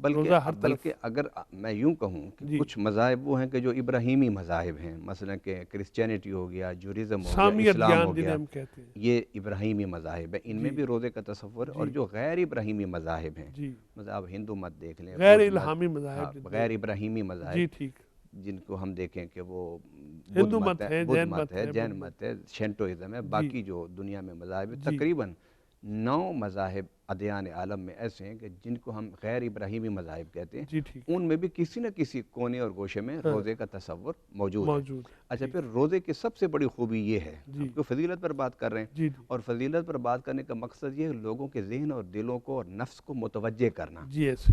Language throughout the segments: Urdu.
بلکہ اگر میں یوں کہوں کہ کچھ مذاہب وہ ہیں کہ جو ابراہیمی مذاہب ہیں، مثلا کہ کرسچینٹی ہو گیا، جوریزم ہو گیا، اسلام ہو گیا، یہ ابراہیمی مذاہب ہیں، ان میں بھی روزے کا تصور اور جو غیر ابراہیمی مذاہب ہیں، مثلا آپ ہندو مت دیکھ لیں، غیر ابراہیمی مذاہب جن کو ہم دیکھیں کہ وہ بدھ مت ہے، جین مت ہے، شینٹوازم ہے، باقی جو دنیا میں مذاہب ہیں، تقریباً 9 مذاہب ادیان عالم میں ایسے ہیں کہ جن کو ہم غیر ابراہیمی مذاہب کہتے ہیں، ان میں بھی کسی نہ کسی کونے اور گوشے میں روزے کا تصور موجود ہے۔ اچھا، پھر روزے کی سب سے بڑی خوبی یہ ہے، ہم کو فضیلت پر بات کر رہے ہیں، اور فضیلت پر بات کرنے کا مقصد یہ ہے لوگوں کے ذہن اور دلوں کو اور نفس کو متوجہ کرنا۔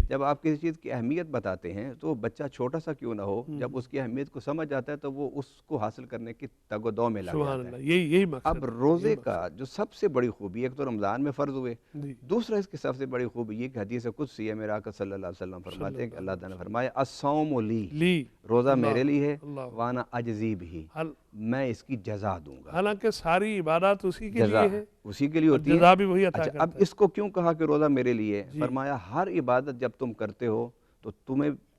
جب آپ کسی چیز کی اہمیت بتاتے ہیں تو بچہ چھوٹا سا کیوں نہ ہو، جب اس کی اہمیت کو سمجھ جاتا ہے تو وہ اس کو حاصل کرنے کی تگ و دو میں لگ جاتا ہے۔ اب روزے کا جو سب سے بڑی خوبی، ایک تو رمضان میں فرض ہوئے، دوسرا اس کی سب سے بڑی خوبی یہ کہ حدیث قدسی ہے، میرے آقا صلی اللہ علیہ وسلم فرماتے ہیں کہ اللہ تعالیٰ نے فرمایا الصوم لی، روزہ میرے لیے ہے، وانا اجزی بھی، میں اس کی جزا دوں گا۔ حالانکہ ساری عبادات اسی کے لیے ہے، اسی کے لیے ہوتی ہے، جزا بھی وہی عطا کرتا ہے۔ اب اس کو کیوں کہا کہ روزہ میرے لیے؟ فرمایا ہر عبادت جب تم کرتے ہو تو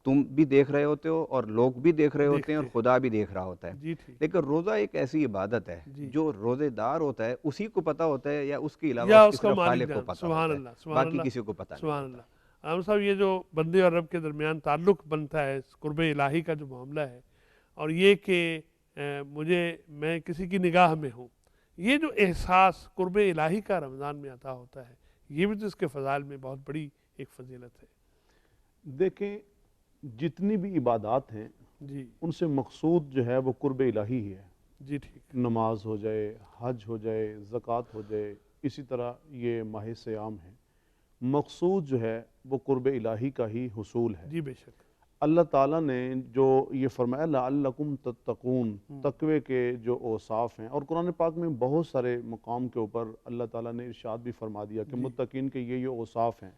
تم بھی دیکھ رہے ہوتے ہو اور لوگ بھی دیکھ رہے ہوتے ہیں اور خدا بھی دیکھ رہا ہوتا ہے، لیکن روزہ ایک ایسی عبادت ہے جو روزے دار ہوتا ہے اسی کو پتہ ہوتا ہے یا اس کے علاوہ اس کا خالق کو پتہ ہوتا ہے، باقی کسی کو پتہ نہیں ہوتا۔ عام صاحب، یہ جو بندے اور رب کے درمیان تعلق بنتا ہے، قرب الہی کا جو معاملہ ہے، اور یہ کہ میں کسی کی نگاہ میں ہوں، یہ جو احساس قرب الہی کا رمضان میں عطا ہوتا ہے، یہ بھی تو اس کے فضائل میں بہت بڑی ایک فضیلت ہے۔ دیکھیں، جتنی بھی عبادات ہیں ان سے مقصود جو ہے وہ قرب الہی ہی ہے۔ نماز ہو جائے، حج ہو جائے، زکوٰۃ ہو جائے، اسی طرح یہ ماہ صیام ہے، مقصود جو ہے وہ قرب الہی کا ہی حصول ہے۔ بے شک اللہ تعالیٰ نے جو یہ فرمایا لعلکم تتقون، تقوی کے جو اوصاف ہیں، اور قرآن پاک میں بہت سارے مقام کے اوپر اللہ تعالیٰ نے ارشاد بھی فرما دیا کہ متقین کے یہ اوصاف ہیں،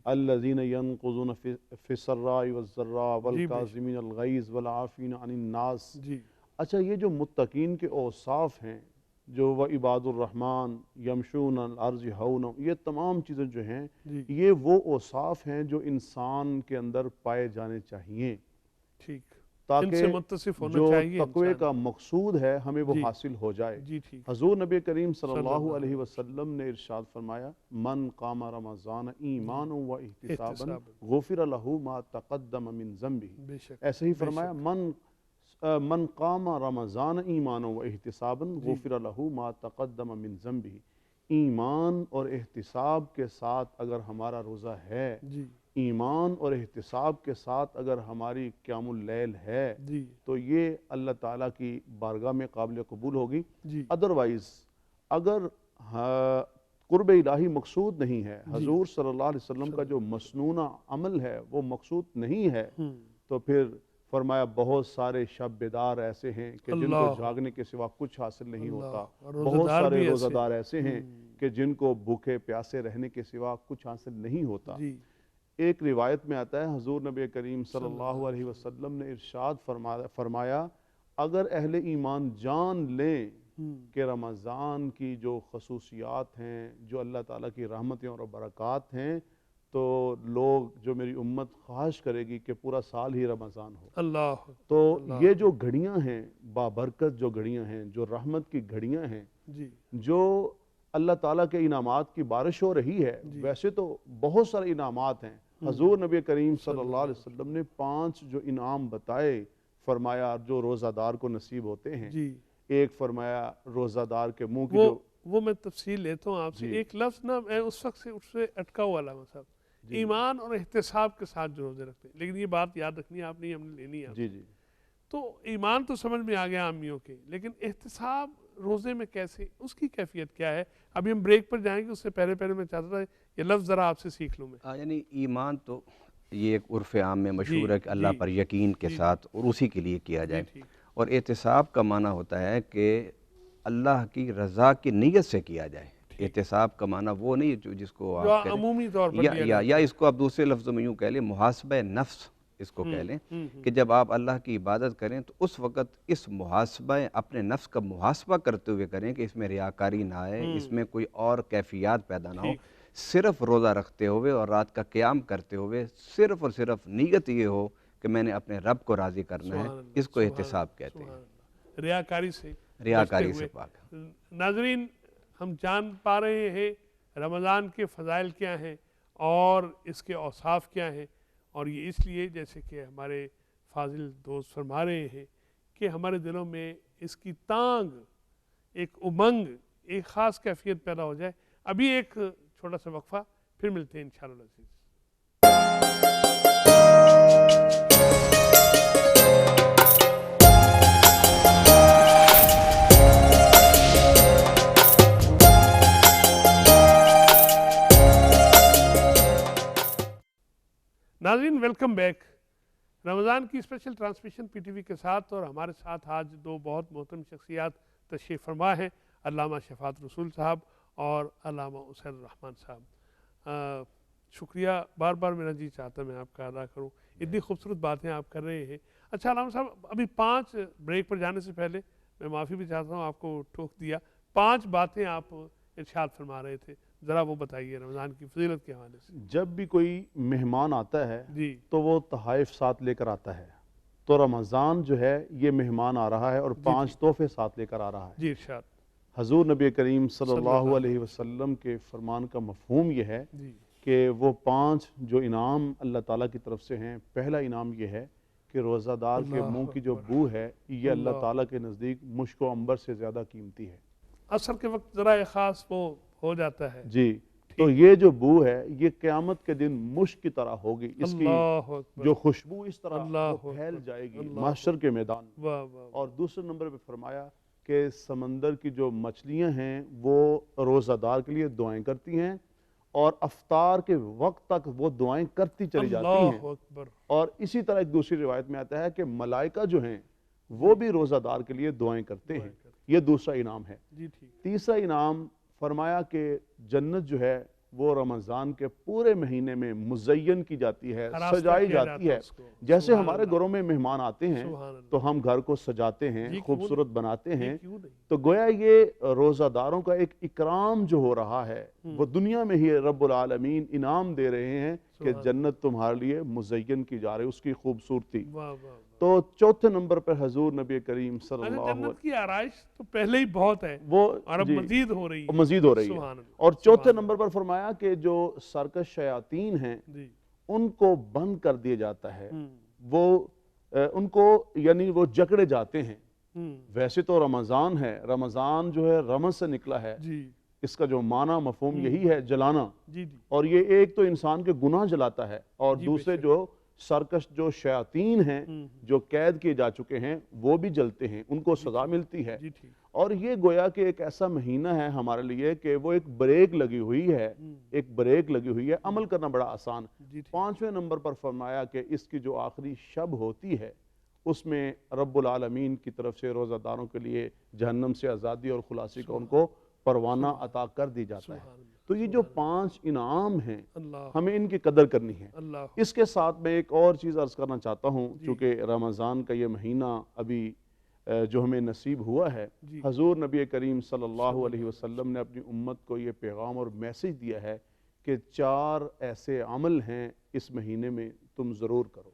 الذین ینقضون فی السراء والضراء والکاظمین الغیظ والعافین عن الناس۔ اچھا، یہ جو متقین کے اوصاف ہیں، جو وعباد الرحمن یمشون الارض ہونا، یہ تمام چیزیں جو ہیں یہ وہ اوصاف ہیں جو انسان کے اندر پائے جانے چاہیے، تاکہ جو تقوی کا مقصود ہے ہمیں وہ حاصل ہو جائے۔ حضور نبی کریم صلی اللہ علیہ وسلم نے ارشاد فرمایا من قام رمضان ایمانا و احتسابا غفر له ما تقدم من ذنبه، ایسے ہی فرمایا من قام رمضان ایمانا و احتسابا غفر له ما تقدم من ذنبه۔ ایمان اور احتساب کے ساتھ اگر ہمارا روزہ ہے، ایمان اور احتساب کے ساتھ اگر ہماری قیام اللیل ہے، تو یہ اللہ تعالیٰ کی بارگاہ میں قابل قبول ہوگی۔ ادروائز اگر قرب الہی مقصود نہیں ہے، حضور صلی اللہ علیہ وسلم کا جو مسنونہ عمل ہے وہ مقصود نہیں ہے، تو پھر فرمایا بہت سارے شب بیدار ایسے ہیں کہ جن کو جاگنے کے سوا کچھ حاصل نہیں ہوتا، بہت سارے روزہ دار ایسے ہیں کہ جن کو بھوکے پیاسے رہنے کے سوا کچھ حاصل نہیں ہوتا۔ ایک روایت میں آتا ہے حضور نبی کریم صلی اللہ علیہ وسلم نے ارشاد فرمایا اگر اہل ایمان جان لیں کہ رمضان کی جو خصوصیات ہیں، جو اللہ تعالیٰ کی رحمتیں اور برکات ہیں، تو لوگ جو میری امت خواہش کرے گی کہ پورا سال ہی رمضان ہو۔ تو یہ جو گھڑیاں ہیں، بابرکت جو گھڑیاں ہیں، جو رحمت کی گھڑیاں ہیں، جو اللہ تعالیٰ کے انعامات کی بارش ہو رہی ہے، ویسے تو بہت سارے انعامات ہیں۔ حضور نبی کریم صلی اللہ علیہ وسلم نے 5 جو انعام بتائے، فرمایا جو روزہ دار کو نصیب ہوتے ہیں، ایک فرمایا روزہ دار کے منہ کی جو وہ میں تفصیل لیتا ہوں آپ سے، ایک لفظ نا میں اس وقت سے اس سے اٹکا ہوا علامہ صاحب، ایمان اور احتساب کے ساتھ جو روزے رکھتے ہیں، لیکن یہ بات یاد رکھنی ہے آپ نے، ہم نے لینی ہے۔ تو ایمان تو سمجھ میں آ گیا عامیوں کے، لیکن احتساب روزے میں کیسے، اس کی کیفیت کیا ہے؟ ابھی ہم بریک پر جائیں گے، اس سے پہلے میں چاہتا تھا یہ لفظ ذرا آپ سے سیکھ لوں میں۔ یعنی ایمان تو یہ ایک عرف عام میں مشہور ہے کہ اللہ پر یقین کے ساتھ اور اسی کے لیے کیا جائے، اور احتساب کا معنی ہوتا ہے کہ اللہ کی رضا کی نیت سے کیا جائے۔ احتساب کا معنی وہ نہیں جس کو آپ عمومی طور پر یا اس کو آپ دوسرے لفظوں میں یوں کہہ لیں، محاسبہ نفس اس کو کہہ لیں، کہ جب آپ اللہ کی عبادت کریں تو اس وقت اس محاسبہ اپنے نفس کا محاسبہ کرتے ہوئے کریں کہ اس میں ریاکاری نہ آئے، اس میں کوئی اور کیفیات پیدا نہ ہو، صرف روزہ رکھتے ہوئے اور رات کا قیام کرتے ہوئے صرف اور صرف نیت یہ ہو کہ میں نے اپنے رب کو راضی کرنا ہے، اس کو احتساب کہتے ہیں، ریاکاری سے ریاکاری سے پاک۔ ناظرین، ہم جان پا رہے ہیں رمضان کے فضائل کیا ہیں اور اس کے اوصاف کیا ہیں، اور یہ اس لیے جیسے کہ ہمارے فاضل دوست فرما رہے ہیں کہ ہمارے دلوں میں اس کی تانگ، ایک امنگ، ایک خاص کیفیت پیدا ہو جائے۔ ابھی ایک چھوٹا سا وقفہ، پھر ملتے ہیں انشاءاللہ العزیز۔ ناظرین ویلکم بیک۔ رمضان کی special transmission P T V کے ساتھ، اور ہمارے ساتھ آج دو بہت محترم شخصیات تشریف فرما ہیں، علامہ شفاعت رسول صاحب اور علامہ اسیر الرحمن صاحب۔ شکریہ، بار بار میرا جی چاہتا میں آپ کا ادا کروں، اتنی خوبصورت باتیں آپ کر رہے ہیں۔ اچھا علامہ صاحب، ابھی 5 بریک پر جانے سے پہلے میں معافی بھی چاہتا ہوں، آپ کو ٹوک دیا، 5 باتیں آپ ارشاد فرما رہے تھے، ذرا وہ بتائیے رمضان کی فضیلت کے حوالے سے۔ جب بھی کوئی مہمان آتا ہے تو وہ تحائف ساتھ لے کر آتا ہے، تو رمضان جو ہے یہ مہمان آ رہا ہے اور 5 تحفے ساتھ لے کر آ رہا ہے۔ جی ارشاد۔ حضور نبی کریم صلی اللہ علیہ وسلم کے فرمان کا مفہوم یہ ہے کہ وہ 5 جو انعام اللہ تعالیٰ کی طرف سے ہیں، پہلا انعام یہ ہے کہ روزہ دار کے منہ کی جو بو ہے یہ اللہ تعالیٰ کے نزدیک مشک و عنبر سے زیادہ قیمتی ہے۔ عصر کے وقت ذرا خاص وہ ہو جاتا ہے جی، تو یہ جو بو ہے یہ قیامت کے دن مشک کی طرح ہوگی، اس کی جو خوشبو اس طرح پھیل جائے گی محشر کے میدان میں۔ اور دوسرے نمبر پہ فرمایا کہ سمندر کی جو مچھلیاں ہیں وہ روزہ دار کے لیے دعائیں کرتی ہیں، اور افطار کے وقت تک وہ دعائیں کرتی چلی جاتی ہیں۔ اور اسی طرح ایک دوسری روایت میں آتا ہے کہ ملائکہ جو ہیں وہ بھی روزہ دار کے لیے دعائیں کرتے ہیں۔ یہ دوسرا انعام ہے۔ تیسرا انعام فرمایا کہ جنت جو ہے وہ رمضان کے پورے مہینے میں مزین کی جاتی ہے، سجائی جاتی ہے۔ جیسے ہمارے گھروں میں مہمان آتے ہیں تو ہم گھر کو سجاتے ہیں، خوبصورت بناتے ہیں، تو گویا یہ روزہ داروں کا ایک اکرام جو ہو رہا ہے، وہ دنیا میں ہی رب العالمین انعام دے رہے ہیں کہ جنت تمہارے لیے مزین کی جا رہی ہے، اس کی خوبصورتی۔ تو چوتھے نمبر پر حضور نبی کریم صلی اللہ علیہ وسلم، جنت کی آرائش تو پہلے ہی بہت ہے اور اب مزید ہو رہی ہے، اور چوتھے نمبر پر فرمایا کہ جو سرکش شیاطین ہیں ان کو بند کر دیا جاتا ہے، وہ ان کو یعنی وہ جکڑے جاتے ہیں۔ ویسے تو رمضان ہے، رمضان جو ہے رمض سے نکلا ہے، اس کا جو معنی مفہوم یہی ہے جلانا، اور یہ ایک تو انسان کے گناہ جلاتا ہے، اور دوسرے جو سرکش جو شیاطین ہیں جو قید کیے جا چکے ہیں وہ بھی جلتے ہیں، ان کو سزا ملتی ہے۔ اور یہ گویا کہ ایک ایسا مہینہ ہے ہمارے لیے کہ وہ ایک بریک لگی ہوئی ہے، ایک بریک لگی ہوئی ہے، عمل کرنا بڑا آسان۔ 5ویں نمبر پر فرمایا کہ اس کی جو آخری شب ہوتی ہے اس میں رب العالمین کی طرف سے روزہ داروں کے لیے جہنم سے آزادی اور خلاصی کا ان کو پروانہ عطا کر دی جاتا ہے۔ تو یہ جو 5 انعام ہیں ہمیں ان کی قدر کرنی ہے۔ اس کے ساتھ میں ایک اور چیز عرض کرنا چاہتا ہوں، چونکہ رمضان کا یہ مہینہ ابھی جو ہمیں نصیب ہوا ہے، حضور نبی کریم صلی اللہ علیہ وسلم نے اپنی امت کو یہ پیغام اور میسج دیا ہے کہ 4 ایسے عمل ہیں اس مہینے میں تم ضرور کرو۔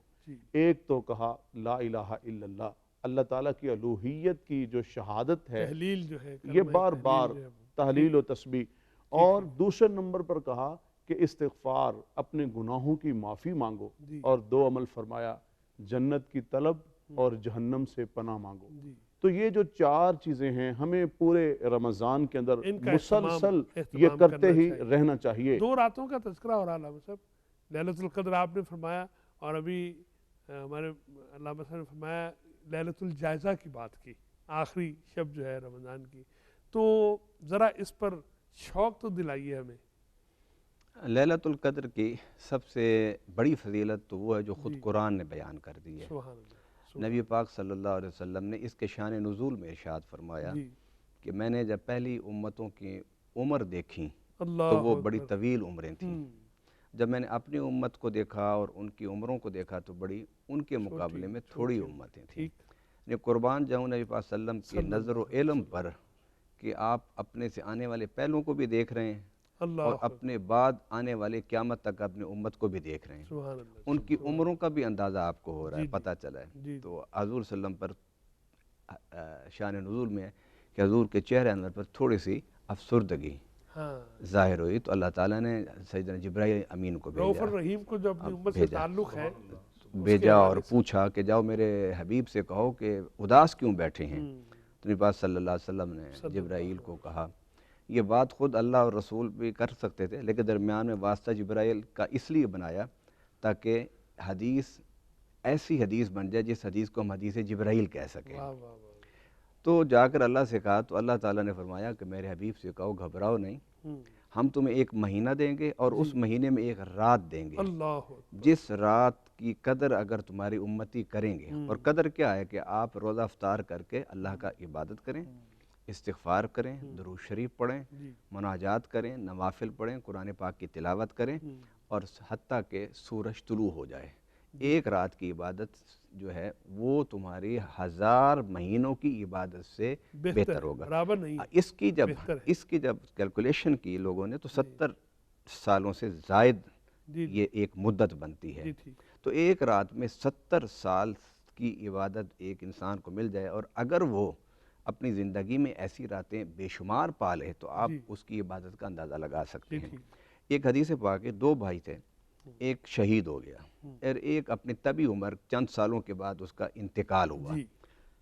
ایک تو کہا لا الہ الا اللہ، اللہ تعالیٰ کی الوہیت کی جو شہادت ہے یہ بار بار تحلیل و تسبیح، اور دوسرے نمبر پر کہا کہ استغفار، اپنے گناہوں کی معافی مانگو، اور 2 عمل فرمایا جنت کی طلب اور جہنم سے پناہ مانگو۔ تو یہ جو 4 چیزیں ہیں ہمیں پورے رمضان کے اندر مسلسل یہ کرتے ہی رہنا چاہیے۔ 2 راتوں کا تذکرہ ہو رہا علامہ صاحب، لیلۃ القدر آپ نے فرمایا، اور ابھی ہمارے علامہ صاحب نے فرمایا لیلۃ الجائزہ کی بات کی، آخری شب جو ہے رمضان کی، تو ذرا اس پر شوق تو دلائیے ہمیں۔ لیلۃ القدر کی سب سے بڑی فضیلت تو وہ ہے جو خود قرآن نے بیان کر دی ہے۔ نبی پاک صلی اللہ علیہ وسلم نے اس کے شان نزول میں ارشاد فرمایا کہ میں نے جب پہلی امتوں کی عمر دیکھی تو وہ بڑی طویل عمریں تھیں، جب میں نے اپنی امت کو دیکھا اور ان کی عمروں کو دیکھا تو بڑی ان کے مقابلے میں تھوڑی امتیں تھیں۔ میں قربان جاؤں نبی پاک صلی اللہ علیہ وسلم کی نظر و علم پر کہ آپ اپنے سے آنے والے پہلوں کو بھی دیکھ رہے ہیں اور اپنے بعد آنے والے قیامت تک اپنے امت کو بھی دیکھ رہے ہیں. ان کی عمروں کا بھی اندازہ آپ کو ہو رہا ہے, پتہ چلا ہے. تو حضور صلی اللہ علیہ وسلم پر شان نزول میں ہے کہ حضور کے چہرے انور پر تھوڑی سی افسردگی ظاہر ہوئی, تو اللہ تعالیٰ نے سیدنا جبرائیل امین کو رؤوف الرحیم کو جو اپنی امت سے تعلق ہے بھیجا اور پوچھا کہ جاؤ میرے حبیب سے کہو کہ اداس کیوں بیٹھے ہیں. تو نبی پاک صلی اللہ علیہ وسلم نے جبرائیل کو کہا. یہ بات خود اللہ اور رسول بھی کر سکتے تھے, لیکن درمیان میں واسطہ جبرائیل کا اس لیے بنایا تاکہ حدیث ایسی حدیث بن جائے جس حدیث کو ہم حدیث جبرائیل کہہ سکیں. تو جا کر اللہ سے کہا تو اللہ تعالیٰ نے فرمایا کہ میرے حبیب سے کہو گھبراؤ نہیں, ہم تمہیں ایک مہینہ دیں گے اور اس مہینے میں ایک رات دیں گے. جس رات کی قدر اگر تمہاری امتی کریں گے, اور قدر کیا ہے کہ آپ روزہ افطار کر کے اللہ کا عبادت کریں, استغفار کریں, درود شریف پڑھیں, مناجات کریں, نوافل پڑھیں, قرآن پاک کی تلاوت کریں, اور حتیٰ کہ سورج طلوع ہو جائے. ایک رات کی عبادت جو ہے وہ تمہاری 1000 مہینوں کی عبادت سے بہتر ہوگا. اس کی جب کیلکولیشن کی لوگوں نے تو 70 سالوں سے زائد یہ ایک مدت بنتی ہے. تو ایک رات میں 70 سال کی عبادت ایک انسان کو مل جائے, اور اگر وہ اپنی زندگی میں ایسی راتیں بے شمار پالے تو آپ اس کی عبادت کا اندازہ لگا سکتے ہیں. ایک حدیث پاک ہے, 2 بھائی تھے, ایک شہید ہو گیا اور ایک اپنی طبی عمر چند سالوں کے بعد اس کا انتقال ہوا.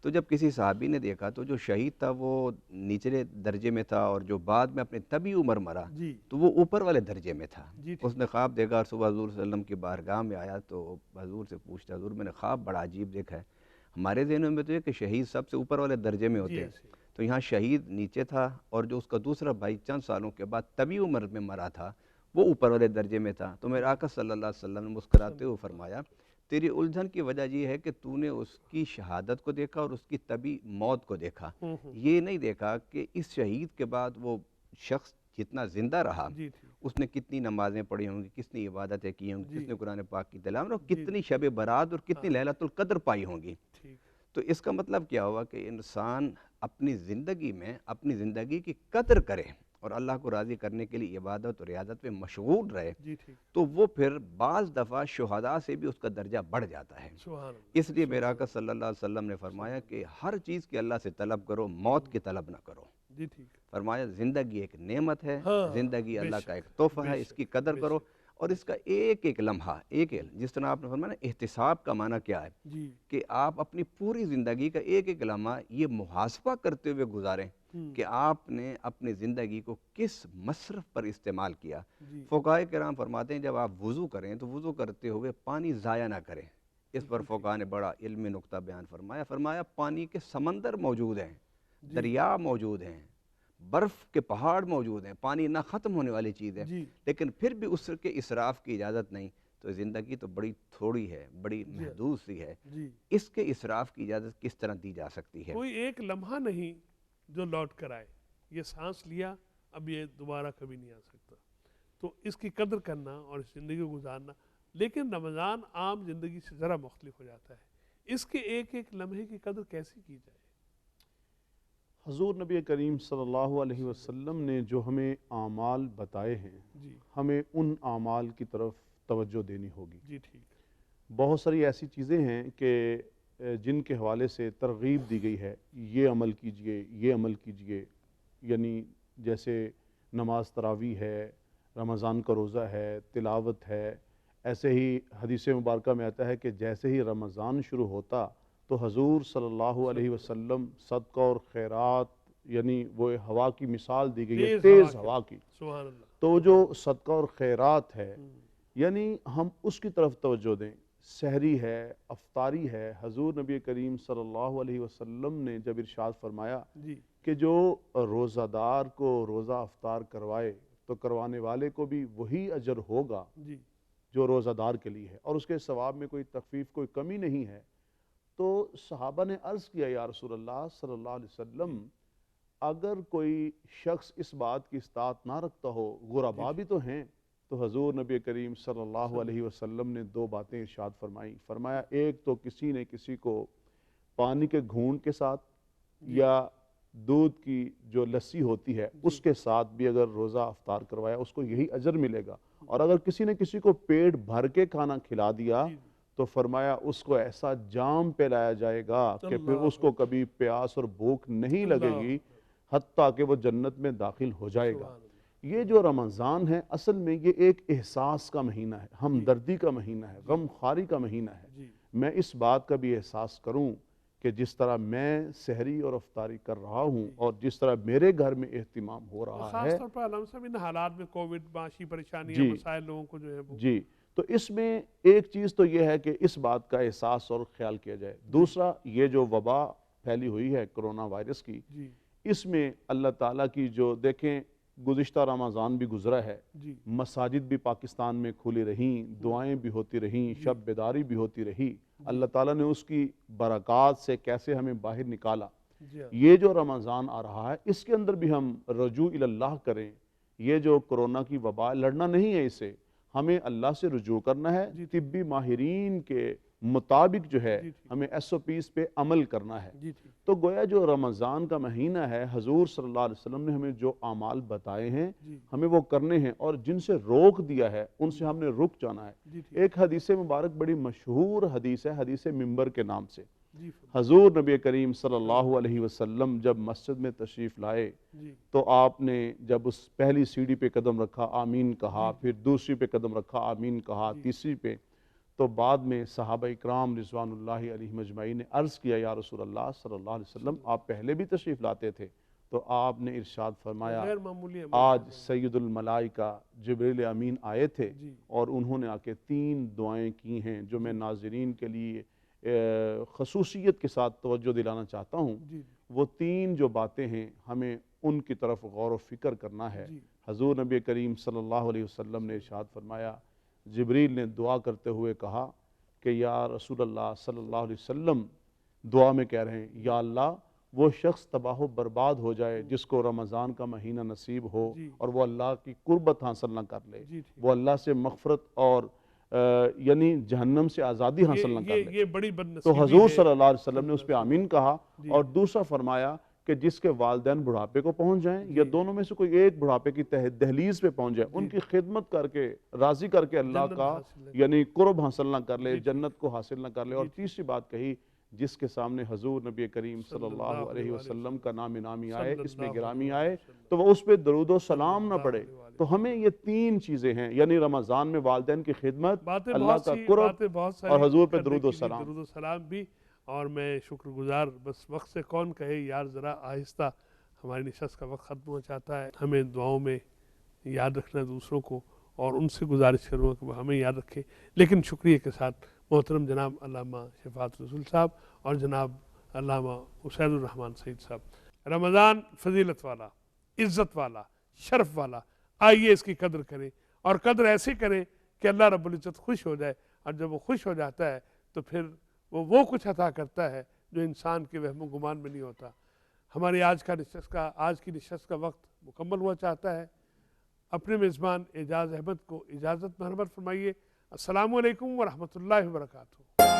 تو جب کسی صحابی نے دیکھا تو جو شہید تھا وہ نچلے درجے میں تھا, اور جو بعد میں اپنی طبی عمر مرا تو وہ اوپر والے درجے میں تھا. اس نے خواب دیکھا اور صبح حضور صلی اللہ علیہ وسلم کی بارگاہ میں آیا تو حضور سے پوچھتا, حضور میں نے خواب بڑا عجیب دیکھا ہے, ہمارے ذہنوں میں تو یہ کہ شہید سب سے اوپر والے درجے میں ہوتے ہیں, تو یہاں شہید نیچے تھا اور جو اس کا دوسرا بھائی چند سالوں کے بعد طبی عمر میں مرا تھا وہ اوپر والے درجے میں تھا. تو میرے آقا صلی اللہ علیہ وسلم نے مسکراتے ہوئے فرمایا, تیری الجھن کی وجہ یہ ہے کہ تو نے اس کی شہادت کو دیکھا اور اس کی طبی موت کو دیکھا, یہ نہیں دیکھا کہ اس شہید کے بعد وہ شخص جتنا زندہ رہا اس نے کتنی نمازیں پڑھی ہوں گی, کتنی عبادتیں کی ہوں گی, کس نے قرآن پاک کی تلاوت, اور کتنی شب برات اور کتنی لیلۃ القدر پائی ہوں گی. تو اس کا مطلب کیا ہوا کہ انسان اپنی زندگی میں اپنی زندگی کی قدر کرے اور اللہ کو راضی کرنے کے لیے عبادت اور ریاضت میں مشغول رہے, تو وہ پھر بعض دفعہ شہداء سے بھی اس کا درجہ بڑھ جاتا ہے. اس لیے میرا آقا صلی اللہ علیہ وسلم نے فرمایا کہ ہر چیز کی اللہ سے طلب کرو, موت کی طلب نہ کرو. فرمایا زندگی ایک نعمت ہے, زندگی اللہ کا ایک تحفہ ہے, اس کی قدر کرو, اور اس کا ایک ایک لمحہ جس طرح آپ نے فرمایا احتساب کا معنی کیا ہے کہ آپ اپنی پوری زندگی کا ایک ایک لمحہ یہ محاسبہ کرتے ہوئے گزاریں کہ آپ نے اپنی زندگی کو کس مصرف پر استعمال کیا. فقہاء کرام فرماتے ہیں جب آپ وضو کریں تو وضو کرتے ہوئے پانی ضائع نہ کریں. اس پر فقہاء نے بڑا علمی نقطہ بیان فرمایا پانی کے سمندر موجود ہیں, دریا موجود ہیں, برف کے پہاڑ موجود ہیں, پانی نہ ختم ہونے والی چیز ہے, لیکن پھر بھی اس کے اسراف کی اجازت نہیں. تو زندگی تو بڑی تھوڑی ہے, بڑی محدود سی ہے, اس کے اسراف کی اجازت کس طرح دی جا سکتی ہے؟ کوئی ایک لمحہ نہیں جو لوٹ کر آئے, یہ سانس لیا اب یہ دوبارہ کبھی نہیں آ سکتا, تو اس کی قدر کرنا اور اس زندگی کو گزارنا. لیکن رمضان عام زندگی سے ذرا مختلف ہو جاتا ہے, اس کے ایک ایک لمحے کی قدر کیسے کی جائے؟ حضور نبی کریم صلی اللہ علیہ وسلم نے جو ہمیں اعمال بتائے ہیں ہمیں ان اعمال کی طرف توجہ دینی ہوگی. بہت ساری ایسی چیزیں ہیں کہ جن کے حوالے سے ترغیب دی گئی ہے, یہ عمل کیجئے, یہ عمل کیجئے, یعنی جیسے نماز تراویح ہے, رمضان کا روزہ ہے, تلاوت ہے. ایسے ہی حدیث مبارکہ میں آتا ہے کہ جیسے ہی رمضان شروع ہوتا تو حضور صلی اللہ علیہ وسلم صدقہ اور خیرات, یعنی وہ ہوا کی مثال دی گئی ہے, تیز ہوا کی, تو جو صدقہ اور خیرات ہے یعنی ہم اس کی طرف توجہ دیں. سحری ہے, افطاری ہے. حضور نبی کریم صلی اللہ علیہ وسلم نے جب ارشاد فرمایا کہ جو روزہ دار کو روزہ افطار کروائے تو کروانے والے کو بھی وہی اجر ہوگا جو روزہ دار کے لیے ہے, اور اس کے ثواب میں کوئی تخفیف, کوئی کمی نہیں ہے. تو صحابہ نے عرض کیا یا رسول اللہ صلی اللہ علیہ وسلم, اگر کوئی شخص اس بات کی اطاعت نہ رکھتا ہو, غربا بھی تو ہیں, تو حضور نبی کریم صلی اللہ علیہ وسلم نے 2 باتیں ارشاد فرمائیں. فرمایا ایک تو کسی نے کسی کو پانی کے گھونٹ کے ساتھ یا دودھ کی جو لسی ہوتی ہے اس کے ساتھ بھی اگر روزہ افطار کروایا اس کو یہی اجر ملے گا. اور اگر کسی نے کسی کو پیٹ بھر کے کھانا کھلا دیا تو فرمایا اس کو ایسا جام پہ لایا جائے گا کہ پھر اس کو کبھی پیاس اور بھوک نہیں لگے گی حتیٰ کہ وہ جنت میں داخل ہو جائے گا. یہ جو رمضان ہے اصل میں یہ ایک احساس کا مہینہ ہے, ہمدردی کا مہینہ ہے, غم خواری کا مہینہ ہے. میں اس بات کا بھی احساس کروں کہ جس طرح میں سحری اور افطاری کر رہا ہوں اور جس طرح میرے گھر میں اہتمام ہو رہا ہے, خاص طور پر علامہ صاحب ان حالات میں کووڈ معاشی پریشانیاں مسائل لوگوں کو جو ہے جی, تو اس میں ایک چیز تو یہ ہے کہ اس بات کا احساس اور خیال کیا جائے. دوسرا, یہ جو وبا پھیلی ہوئی ہے کرونا وائرس کی, اس میں اللہ تعالیٰ کی جو دیکھیں گزشتہ رمضان بھی گزرا ہے, مساجد بھی پاکستان میں کھلی رہیں, دعائیں بھی ہوتی رہیں, شب بیداری بھی ہوتی رہی. اللہ تعالیٰ نے اس کی برکات سے کیسے ہمیں باہر نکالا. یہ جو رمضان آ رہا ہے اس کے اندر بھی ہم رجوع اللہ کریں. یہ جو کرونا کی وبا لڑنا نہیں ہے, اسے ہمیں اللہ سے رجوع کرنا ہے, طبی ماہرین کے مطابق جو ہے ہمیں SOPs پہ عمل کرنا ہے. تو گویا جو رمضان کا مہینہ ہے حضور صلی اللہ علیہ وسلم نے ہمیں جو اعمال بتائے ہیں ہمیں وہ کرنے ہیں, اور جن سے روک دیا ہے ان سے ہم نے رک جانا ہے. ایک حدیث مبارک بڑی مشہور حدیث ہے, حدیث ممبر کے نام سے. حضور نبی کریم صلی اللہ علیہ وسلم جب مسجد میں تشریف لائے تو آپ نے جب اس پہلی سیڑھی پہ قدم رکھا آمین کہا, پھر دوسری پہ قدم رکھا آمین کہا, تیسری پہ, تو بعد میں صحابہ اکرام رضوان اللہ علیہ مجمعین نے عرض کیا یا رسول اللہ صلی اللہ علیہ وسلم آپ پہلے بھی تشریف لاتے تھے. تو آپ نے ارشاد فرمایا آج سید الملائکہ جبریل امین آئے تھے اور انہوں نے آ کے 3 دعائیں کی ہیں جو میں ناظرین کے لیے خصوصیت کے ساتھ توجہ دلانا چاہتا ہوں. وہ 3 جو باتیں ہیں ہمیں ان کی طرف غور و فکر کرنا ہے. حضور نبی کریم صلی اللہ علیہ وسلم نے ارشاد فرمایا, جبریل نے دعا کرتے ہوئے کہا کہ یا رسول اللہ صلی اللہ علیہ وسلم, دعا میں کہہ رہے ہیں یا اللہ وہ شخص تباہ و برباد ہو جائے جس کو رمضان کا مہینہ نصیب ہو اور وہ اللہ کی قربت حاصل نہ کر لے, وہ اللہ سے مغفرت اور یعنی جہنم سے آزادی حاصل نہ کر لے. تو حضور صلی اللہ علیہ وسلم نے اس پہ آمین کہا. اور دوسرا فرمایا کہ جس کے والدین بڑھاپے کو پہنچ جائیں یا دونوں میں سے کوئی ایک بڑھاپے کی دہلیز پہ پہنچ جائے, ان کی خدمت کر کے راضی کر کے اللہ کا یعنی قرب حاصل نہ کر لے, جنت کو حاصل نہ کر لے. اور تیسری بات کہی جس کے سامنے حضور نبی کریم صلی اللہ علیہ وسلم کا نام نامی آئے, اس میں گرامی آئے, تو وہ اس پہ درود و سلام نہ پڑے. تو ہمیں یہ 3 چیزیں ہیں, یعنی رمضان میں والدین کی خدمت, اللہ کا قرب اور حضور پہ درود و سلام بھی. اور میں شکر گزار, بس وقت سے کون کہے یار, ذرا آہستہ ہماری نشست کا وقت ختم ہو جاتا ہے. ہمیں دعاؤں میں یاد رکھنا دوسروں کو, اور ان سے گزارش کروں کہ وہ ہمیں یاد رکھے. لیکن شکریہ کے ساتھ محترم جناب علامہ شفاعت رسول صاحب اور جناب علامہ اسید الرحمن سعید صاحب. رمضان فضیلت والا, عزت والا, شرف والا, آئیے اس کی قدر کریں, اور قدر ایسے کریں کہ اللہ رب العزت خوش ہو جائے. اور جب وہ خوش ہو جاتا ہے تو پھر وہ کچھ عطا کرتا ہے جو انسان کے وہم و گمان میں نہیں ہوتا. ہماری آج کی نشست کا وقت مکمل ہوا چاہتا ہے. اپنے میزبان اعجاز احمد کو اجازت مرحمت فرمائیے. السلام علیکم ورحمۃ اللہ وبرکاتہ.